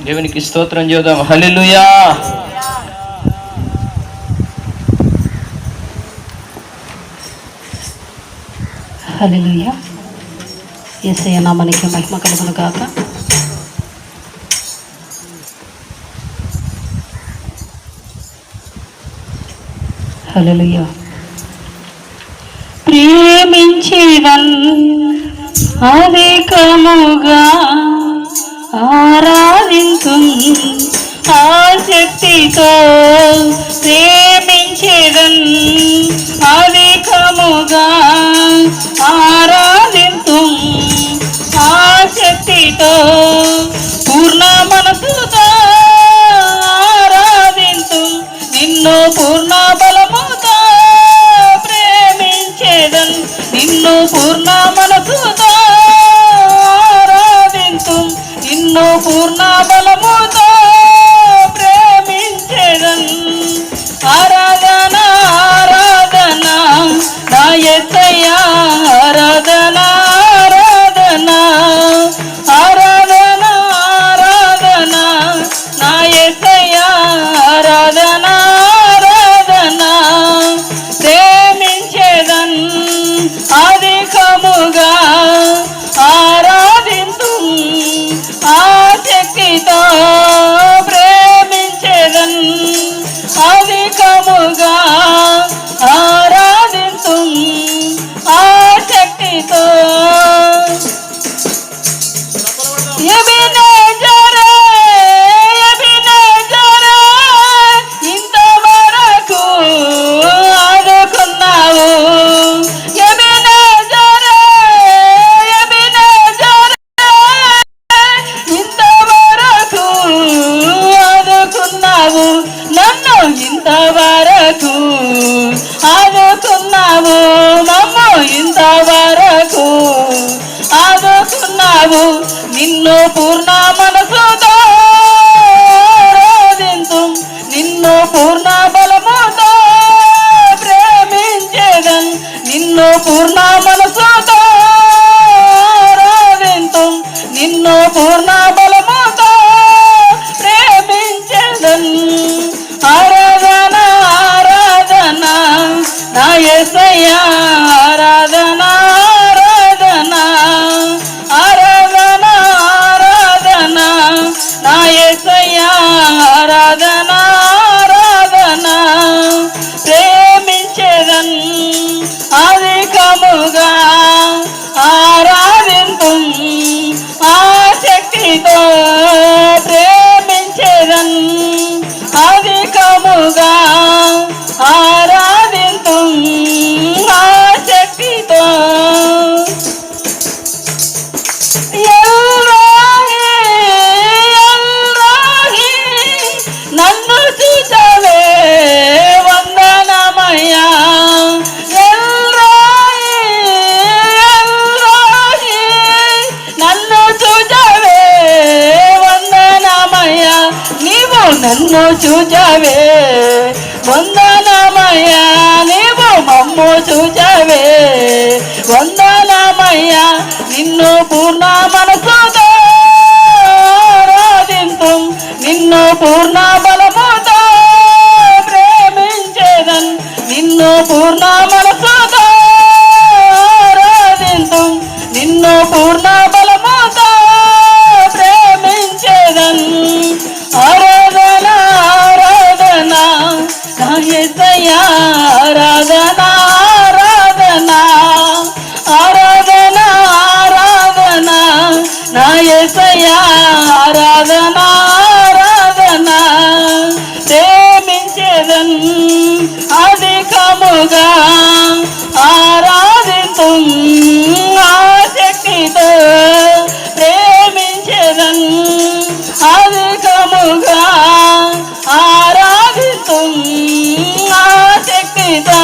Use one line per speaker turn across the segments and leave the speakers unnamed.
దేవునికి స్తోత్రం చేద్దాం. హల్లెలూయా.
హల్లెలూయా. యేసయ్య నామమునకే మహిమ కలుగును గాక. హల్లెలూయా. ప్రేమించేదన్ అధికముగా ఆరాధింతుం ఆసక్తితో ప్రేమించేదన్ అధికముగా ఆరాధింతుం ఆసక్తితో పూర్ణ మనసుతో ఆరాధింతుం నిన్ను పూర్ణ బలముతో ప్రేమించేదన్ నిన్ను పూర్ణ మనసుతో ఆరాధింతుం నిన్ను పూర్ణ బలముతో ప్రేమించేదన్. ఆరాధన ఆరాధన నా యేసయ్యా, ఆరాధన ఆరాధన ఆరాధన ఆరాధన నా యేసయ్యా, ఆరాధన ఆరాధన ప్రేమించేదన్ అధికముగా ఆరాధింతుం ఆసక్తితో ప్రేమించేదన్ అధికముగా ఆరాధింతుం ఆసక్తితో. ఎబినేజరే ఎబినేజరే ఇంతవరకు ఆదుకున్నావు. ఎబినేజరే ఎబినేజరే ఇంతవరకు ఆదుకున్నావు. నన్ను ఇంతవరకు ఆదుకున్నావు. మమ్ము ఇంతవరకు ఆదుకున్నావు. నిన్ను పూర్ణ మనసుతో ఆరాధింతుం నిన్ను పూర్ణ బలముతో ప్రేమించేదన్ నిన్ను పూర్ణ మనసుతో ఆరాధింతుం నిన్ను పూర్ణ బలముతో ప్రేమించేదన్. ఆరాధన ఆరాధన నా యేసయ్యా, ఆరాధన ఆరాధన ఆరాధన ఆరాధన నా యేసయ్యా, ఆరాధన ఆరాధన ప్రేమించేదన్ అధికముగా ఆరాధింతుం ఆసక్తితో ప్రేమించేదన్ అధికముగా ఆరాధింతుం ఆసక్తితో. ఎల్రోహి ఎల్రోహి నన్ను చూచవే వందనమయ్యా. ఎల్రోహి ఎల్రోహి నన్ను చూచవే వందనమయ్యా. నీవు నన్ను చూచవే వందనమయ్యా. నీవు మమ్ము చూచవే వందనమయ్యా. నిన్ను పూర్ణ మనసుతో ఆరాధింతుం నిన్ను పూర్ణ బలముతో ప్రేమించేదన్ నిన్ను పూర్ణ మనసుతో ఆరాధింతుం నిన్ను పూర్ణ బలముతో ప్రేమించేదన్. ఆరాధన ఆరాధన నా యేసయ్యా, ఆరాధన ఆరాధన ఆరాధన ఆరాధన నా యేసయ్యా, ఆరాధన ఆరాధన ప్రేమించేదన్ అధికముగా ఆరాధింతుం ఆసక్తితో ప్రేమించేదన్ అధికముగా ఆరాధింతుం ఆసక్తితో.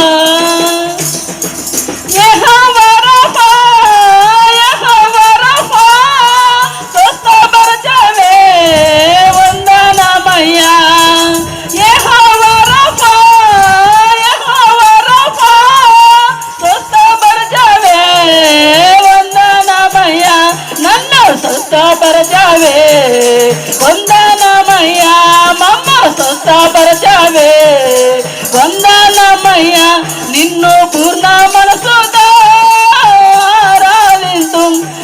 యెహోవా రఫా యెహోవా రఫా స్వస్థపరచవే వందనమయ్యా. వందనమయ్యా మమ్మ స్వస్థపరచావే వందనమయ్యా నిన్ను పూర్ణ మనసుతో ఆరాధింతు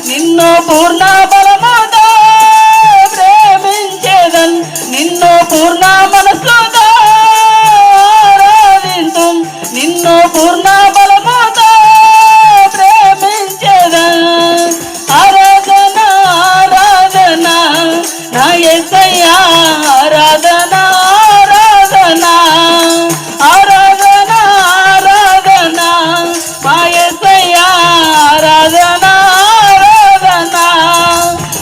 నిన్ను పూర్ణ బలముతో ప్రేమించేదన్ నిన్ను పూర్ణ మనసుతో ఆరాధింతు నిన్ను పూర్ణ బలముతో ప్రేమించేదన్ ఆరాధన ఆరాధన నా యేసయ్యా ఆరాధన ఆరాధన ఆరాధన ఆరాధన మా యేసయ్యా ఆరాధన ఆరాధన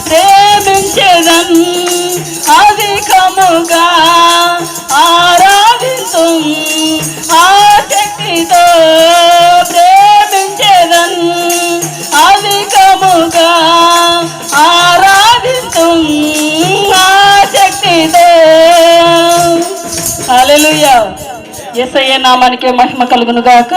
ప్రేమించేదన్ అధికముగా ఆరాధింతు ఆసక్తితో ప్రేమించేదన్ అధికముగా ఆరాధింతు ఆసక్తితో. హల్లెలూయా. యేసయ్య నామానికి మహిమ కలుగును గాక.